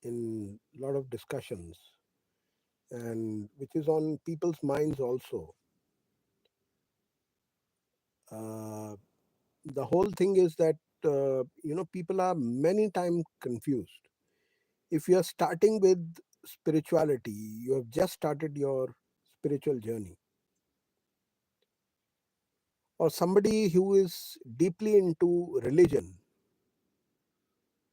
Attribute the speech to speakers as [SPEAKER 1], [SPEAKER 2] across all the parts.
[SPEAKER 1] in a lot of discussions, and which is on people's minds also. Uh, the whole thing is that people are many times confused. If you are starting with spirituality, you have just started your spiritual journey, or somebody who is deeply into religion,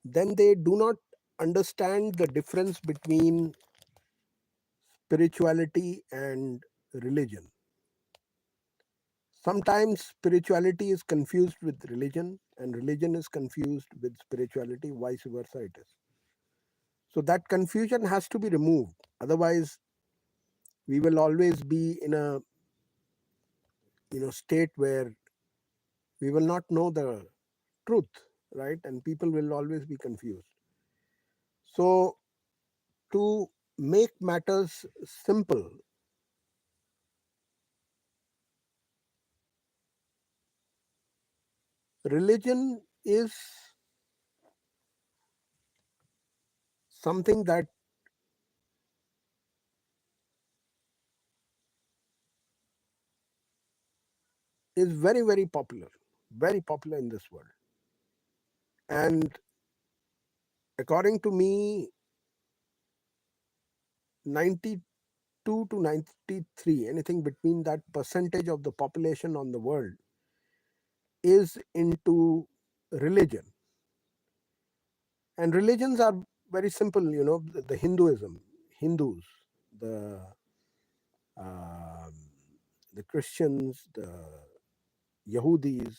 [SPEAKER 1] then they do not understand the difference between spirituality and religion. Sometimes spirituality is confused with religion, and religion is confused with spirituality, vice versa it is. So that confusion has to be removed. Otherwise, we will always be in a state where we will not know the truth, right? And people will always be confused. So to make matters simple, religion is something that is very popular in this world. And according to me, 92 to 93, anything between that percentage of the population on the world is into religion. And religions are very simple, the Hinduism, Hindus, the um, the Christians, the Yahudis,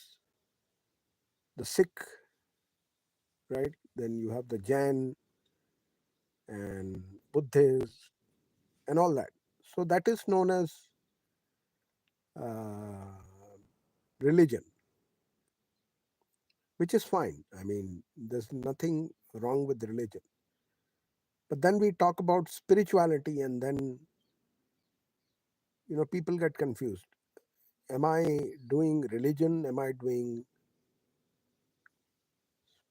[SPEAKER 1] the Sikh, right? Then you have the Jain and Buddhists and all that. So that is known as uh, religion, which is fine. I mean, there's nothing wrong with religion. But then we talk about spirituality, and then people get confused. Am I doing religion? Am I doing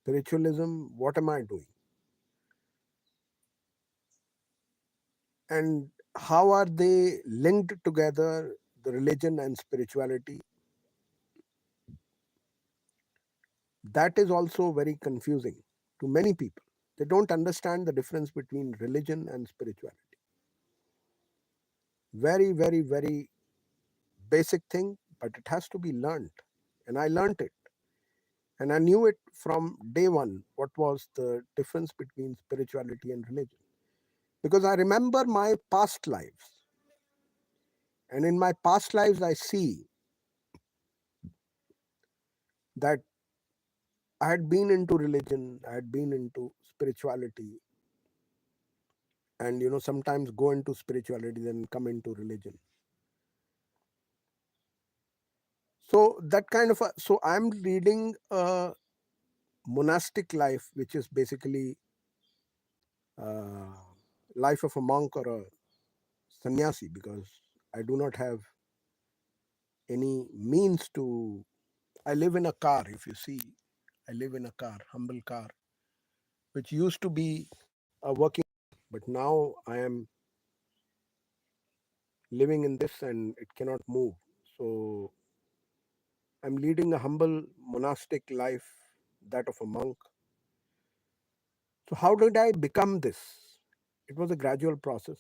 [SPEAKER 1] spiritualism? What am I doing? And how are they linked together, the religion and spirituality? That is also very confusing to many people. They don't understand the difference between religion and spirituality. Very, very, very basic thing, but it has to be learned. And I learned it. And I knew it from day one, what was the difference between spirituality and religion. Because I remember my past lives. And in my past lives, I see that I had been into religion, I had been into spirituality, and sometimes go into spirituality, then come into religion. So that kind of so I'm leading a monastic life, which is basically uh, life of a monk or a sannyasi, because I do not have any means to. I live in a car. If you see, I live in a car, humble car, which used to be a working, but now I am living in this and it cannot move. So I'm leading a humble monastic life, that of a monk. So how did I become this? It was a gradual process.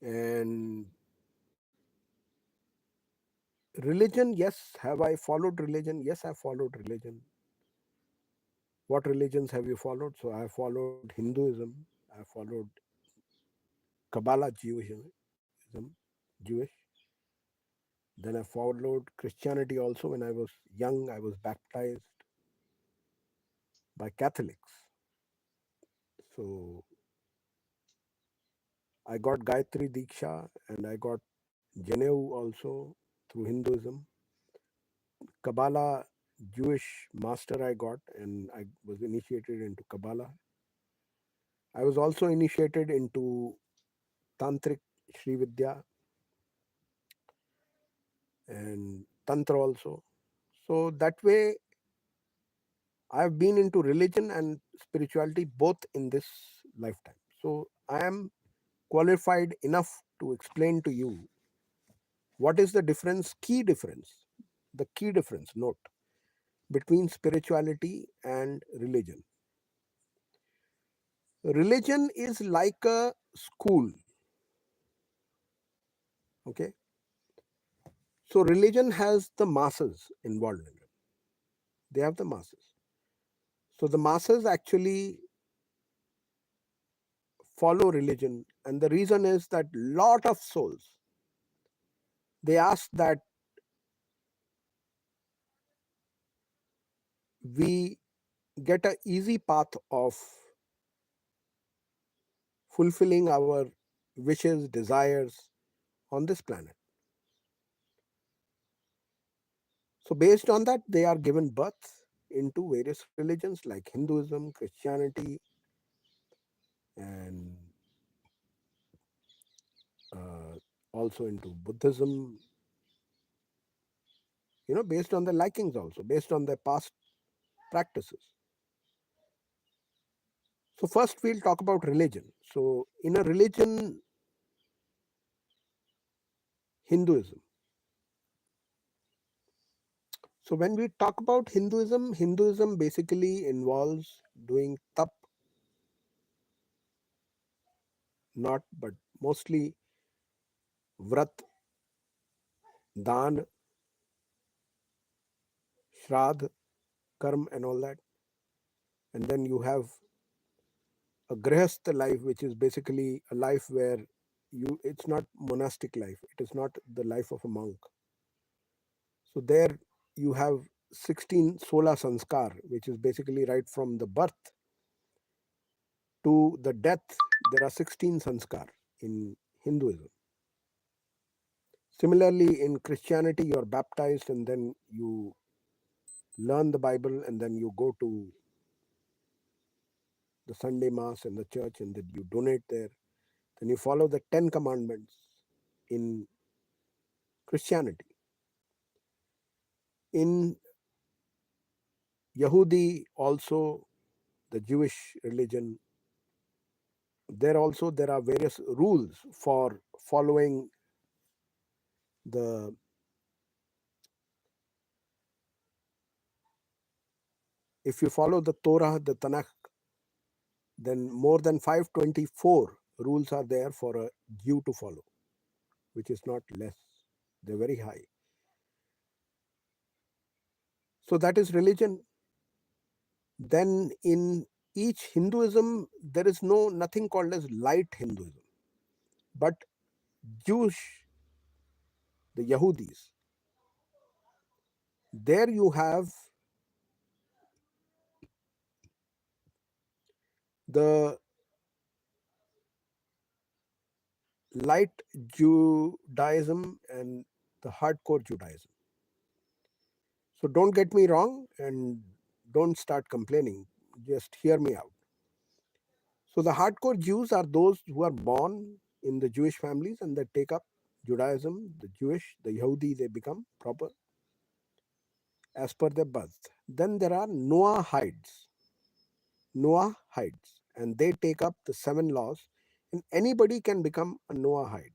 [SPEAKER 1] And religion, yes. Have I followed religion? Yes, I followed religion. What religions have you followed? So I followed Hinduism. I followed Kabbalah, Jewish. Then I followed Christianity also. When I was young, I was baptized by Catholics. So I got Gayatri Diksha and I got Janeu also through Hinduism. Kabbalah, Jewish master I got, and I was initiated into Kabbalah. I was also initiated into Tantric Sri Vidya and Tantra also. So that way I've been into religion and spirituality both in this lifetime. So I am qualified enough to explain to you what is the difference, the key difference, note, between spirituality and religion. Religion is like a school, okay? So religion has the masses involved in it. They have the masses. So the masses actually follow religion, and the reason is that lot of souls, they ask that we get a easy path of fulfilling our wishes, desires on this planet. So based on that, they are given birth into various religions like Hinduism, Christianity, and uh, also into Buddhism, based on their likings, also based on their past practices. So first we'll talk about religion. So in a religion, Hinduism. So when we talk about Hinduism, Hinduism basically involves doing tap, not but mostly vrat, dan, shraddh, karm, and all that. And then you have a grihastha life, which is basically a life where it's not monastic life. It is not the life of a monk. So there you have 16 sola sanskar, which is basically right from the birth to the death. There are 16 sanskar in Hinduism. Similarly, in Christianity, you are baptized and then you learn the Bible and then you go to the Sunday Mass and the church and then you donate there. Then you follow the 10 commandments in Christianity. In Yahudi, also the Jewish religion, there are various rules for following the, if you follow the Torah, the Tanakh, then more than 524 rules are there for a Jew to follow, which is not less. They're very high. So that is religion. Then in each Hinduism, there is nothing called as light Hinduism, but Jewish, the Yahudis, there you have the light Judaism and the hardcore Judaism. So don't get me wrong and don't start complaining. Just hear me out. So the hardcore Jews are those who are born in the Jewish families and they take up Judaism, the Yahudi, they become proper as per their birth. Then there are Noahides, and they take up the 7 laws, and anybody can become a Noahide.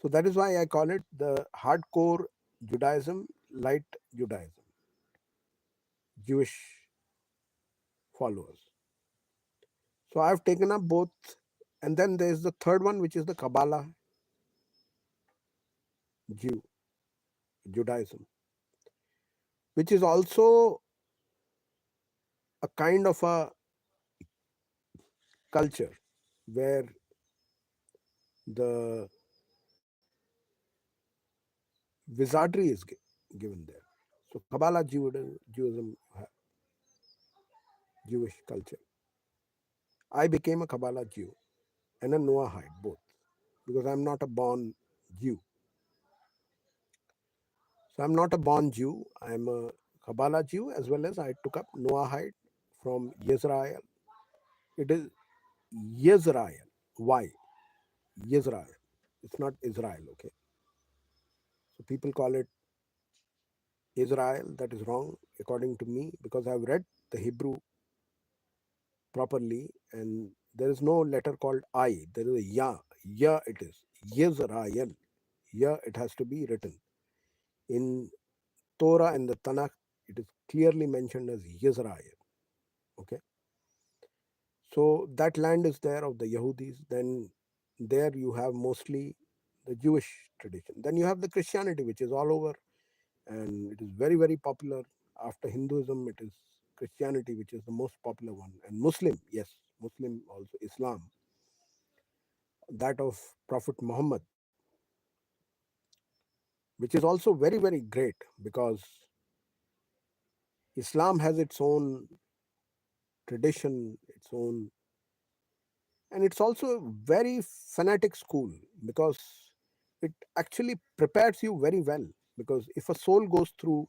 [SPEAKER 1] So that is why I call it the hardcore Judaism, light Judaism, Jewish followers. So I've taken up both. And then there's the third one, which is the Kabbalah Jew, Judaism, which is also a kind of a culture where the wizardry is given there. So Kabbalah Judaism, Jewish culture. I became a Kabbalah Jew and a Noahide both because I'm not a born Jew. So I'm not a born Jew. I'm a Kabbalah Jew as well as I took up Noahide from Yisrael. It is Yisrael. Why? Yisrael. It's not Israel, okay? So people call it Israel. That is wrong according to me because I've read. the Hebrew properly, and there is no letter called I. There is a Ya. Ya it is. Yisrael. Ya it has to be written. In Torah and the Tanakh, it is clearly mentioned as Yisrael. Okay. So that land is there of the Yahudis. Then there you have mostly the Jewish tradition. Then you have the Christianity, which is all over, and it is very, very popular. After Hinduism, it is Christianity, which is the most popular one, and Muslim, yes, Muslim also, Islam, that of Prophet Muhammad, which is also very, very great because Islam has its own tradition, its own, and it's also a very fanatic school because it actually prepares you very well. Because if a soul goes through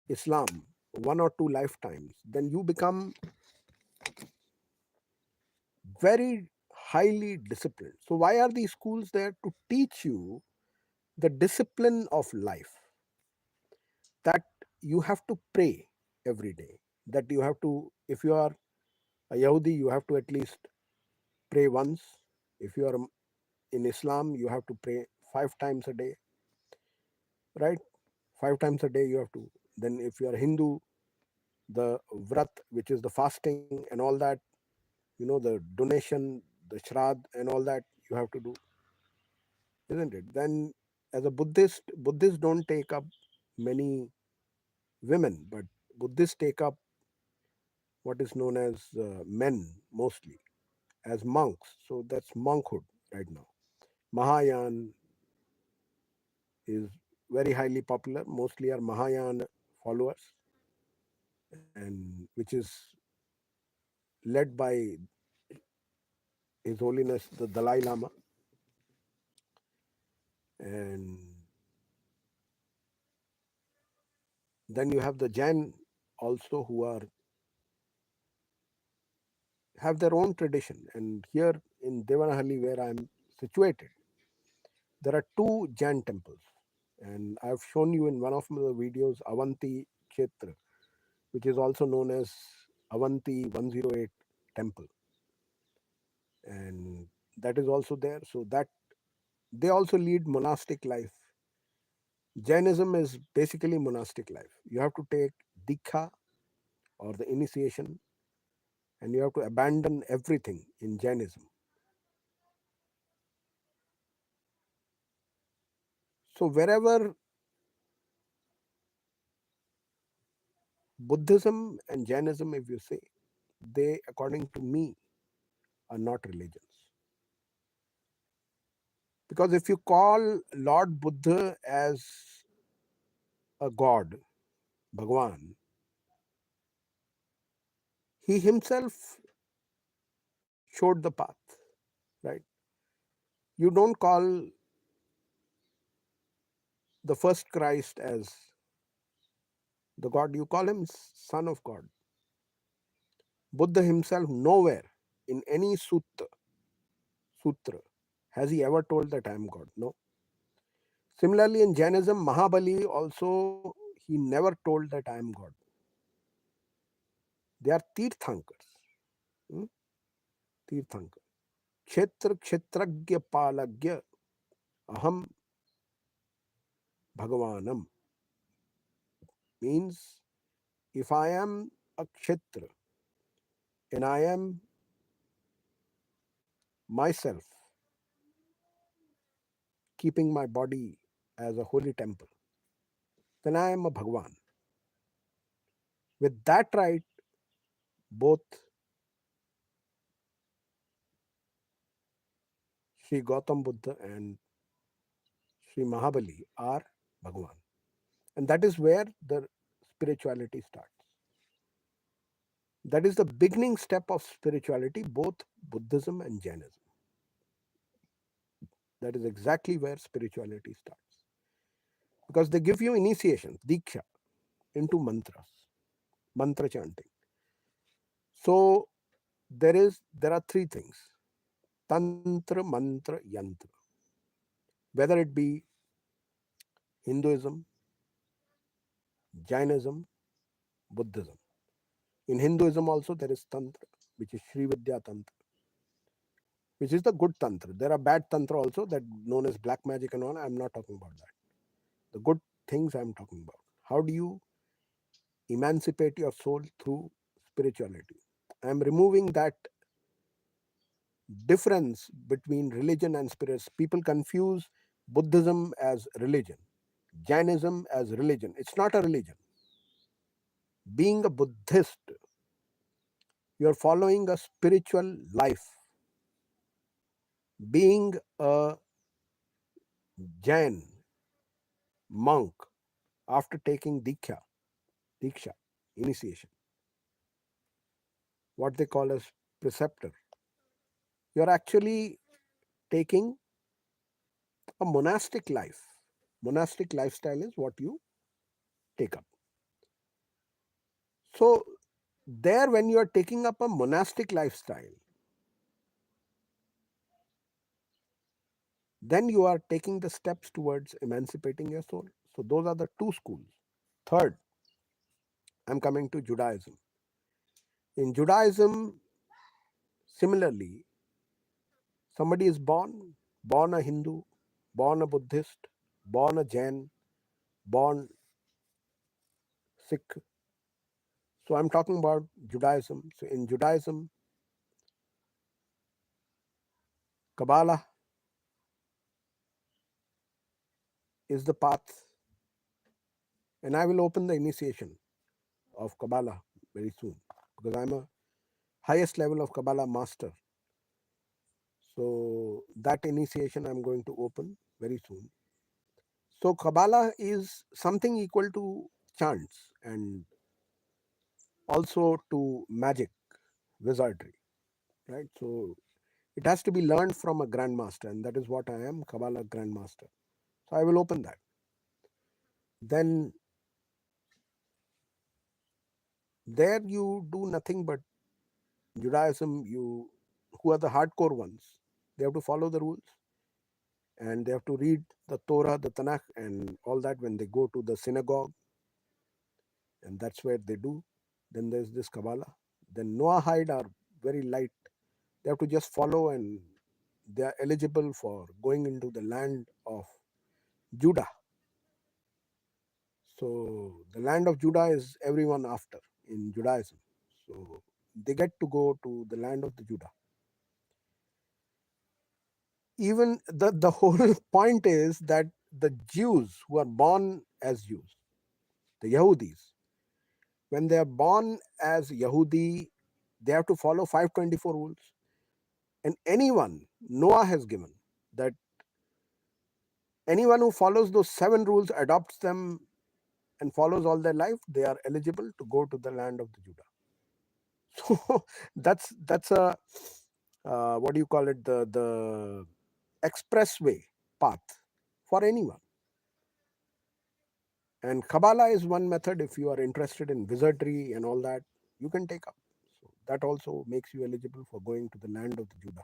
[SPEAKER 1] Islam one or two lifetimes, then you become very highly disciplined. So, why are these schools there? To teach you the discipline of life, that you have to pray every day, that you have to, if you are a Yahudi, you have to at least pray once. If you are in Islam, you have to pray 5 times a day, right? 5 times a day you have to. Then, if you are Hindu, the vrat, which is the fasting and all that, the donation, the shrad, and all that you have to do, isn't it? Then, as a Buddhist, Buddhists don't take up many women, but Buddhists take up what is known as men mostly, as monks. So that's monkhood right now. Mahayana is very highly popular. Mostly are Mahayana followers, and which is led by His Holiness the Dalai Lama. And then you have the Jain also, who are have their own tradition. And here in Devanahalli, where I'm situated, there are two Jain temples. And I've shown you in one of the videos Avanti Kshetra, which is also known as Avanti 108 temple. And that is also there. So that they also lead monastic life. Jainism is basically monastic life. You have to take Dikha or the initiation, and you have to abandon everything in Jainism. So wherever Buddhism and Jainism, if you say, they, according to me, are not religions. Because if you call Lord Buddha as a god, Bhagwan, he himself showed the path, right? You don't call the first Christ as the God, you call him Son of God. Buddha himself, nowhere in any sutra, has he ever told that I am God? No. Similarly, in Jainism, Mahabali also, he never told that I am God. They are Tirthankars. Hmm? Tirthankar. Kshetra Kshetragya Palagya Aham Bhagavanam means, if I am a Kshetra and I am myself keeping my body as a holy temple, then I am a Bhagavan. With that right, both Sri Gautam Buddha and Sri Mahabali are Bhagavan. And that is where the spirituality starts. That is the beginning step of spirituality, both Buddhism and Jainism. That is exactly where spirituality starts. Because they give you initiation, diksha, into mantras, mantra chanting. So there are three things: tantra, mantra, yantra. Whether it be Hinduism, Jainism, Buddhism. In Hinduism also there is Tantra, which is Sri Vidya Tantra, which is the good Tantra. There are bad Tantra also that known as black magic and all. I'm not talking about that. The good things I'm talking about. How do you emancipate your soul through spirituality? I'm removing that difference between religion and spirits. People confuse Buddhism as religion, Jainism as religion. It's not a religion. Being a Buddhist, you're following a spiritual life. Being a Jain monk, after taking Diksha, initiation, what they call as preceptor, you're actually taking a monastic life. Monastic lifestyle is what you take up. So, there, when you are taking up a monastic lifestyle, then you are taking the steps towards emancipating your soul. So, those are the two schools. Third, I'm coming to Judaism. In Judaism, similarly, somebody is born a Hindu, born a Buddhist, born a Jain, born Sikh. So I'm talking about Judaism. So in Judaism, Kabbalah is the path, and I will open the initiation of Kabbalah very soon because I'm a highest level of Kabbalah master. So that initiation I'm going to open very soon. So Kabbalah is something equal to chants and also to magic, wizardry, right? So it has to be learned from a grandmaster, and that is what I am, Kabbalah grandmaster. So I will open that. Then there you do nothing but Judaism. You who are the hardcore ones, they have to follow the rules and they have to read the Torah, the Tanakh, and all that when they go to the synagogue, and that's where they do. Then there's this Kabbalah. Then Noahide are very light. They have to just follow, and they are eligible for going into the land of Judah. So the land of Judah is everyone after in Judaism. So they get to go to the land of the Judah. Even the whole point is that the Jews who are born as Jews, the Yahudis, when they are born as Yahudi, they have to follow 524 rules. And anyone, Noah has given that anyone who follows those 7 rules, adopts them, and follows all their life, they are eligible to go to the land of the Judah. So that's a what do you call it, the expressway path for anyone. And Kabbalah is one method. If you are interested in wizardry and all that, you can take up. So that also makes you eligible for going to the land of the Judah.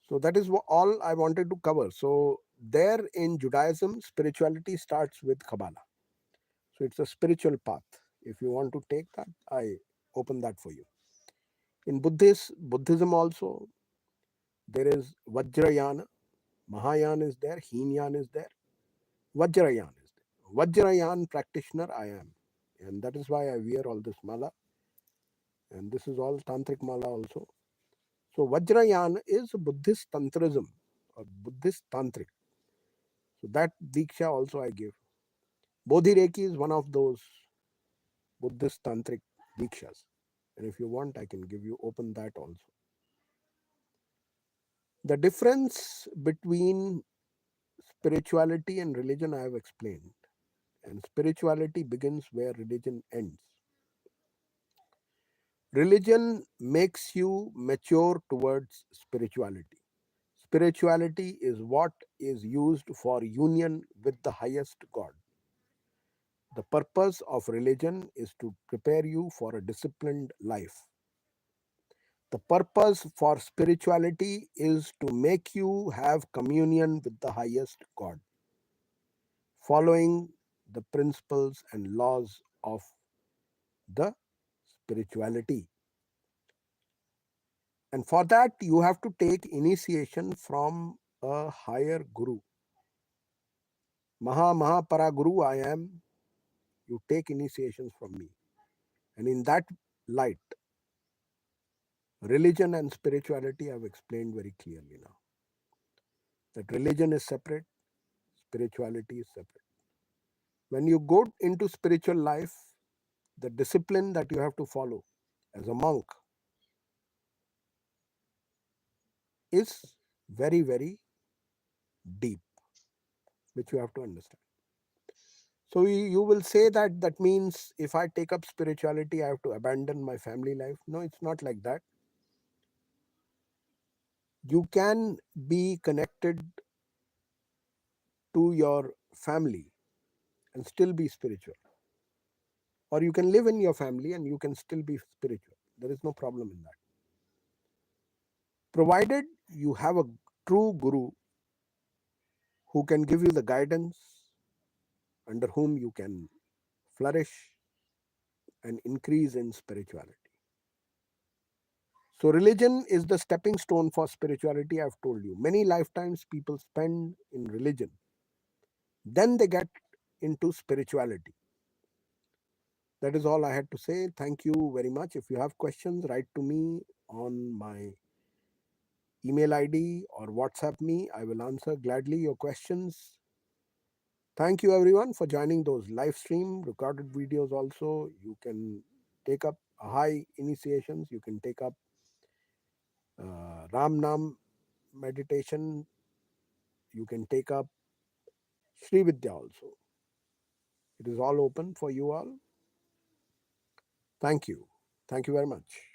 [SPEAKER 1] So that is all I wanted to cover. So there in Judaism, spirituality starts with Kabbalah. So it's a spiritual path. If you want to take that, I open that for you. In Buddhism also, there is Vajrayana, Mahayana is there, Heenyana is there, Vajrayana is there. Vajrayana practitioner I am, and that is why I wear all this mala, and this is all tantric mala also. So Vajrayana is Buddhist tantrism or Buddhist tantric. So that diksha also I give. Bodhi Reiki is one of those Buddhist tantric dikshas, and if you want, I can give you open that also. The difference between spirituality and religion I have explained, and spirituality begins where religion ends. Religion makes you mature towards spirituality. Spirituality is what is used for union with the highest God. The purpose of religion is to prepare you for a disciplined life. The purpose for spirituality is to make you have communion with the highest God, following the principles and laws of the spirituality. And for that, you have to take initiation from a higher guru. Maha Para Guru I am. You take initiations from me. And in that light, religion and spirituality I've explained very clearly now. That religion is separate, spirituality is separate. When you go into spiritual life, the discipline that you have to follow as a monk is very, very deep, which you have to understand. So you will say that that means if I take up spirituality, I have to abandon my family life. No, it's not like that. You can be connected to your family and still be spiritual. Or you can live in your family and you can still be spiritual. There is no problem in that. Provided you have a true guru who can give you the guidance, under whom you can flourish and increase in spirituality. So, religion is the stepping stone for spirituality. I've told you. Many lifetimes people spend in religion, then they get into spirituality. That is all I had to say. Thank you very much. If you have questions, write to me on my email ID or WhatsApp me. I will answer gladly your questions. Thank you everyone for joining those live stream recorded videos also. You can take up AHAI initiations. You can take up Ram Nam meditation. You can take up Sri Vidya also. It is all open for you all. Thank you. Thank you very much.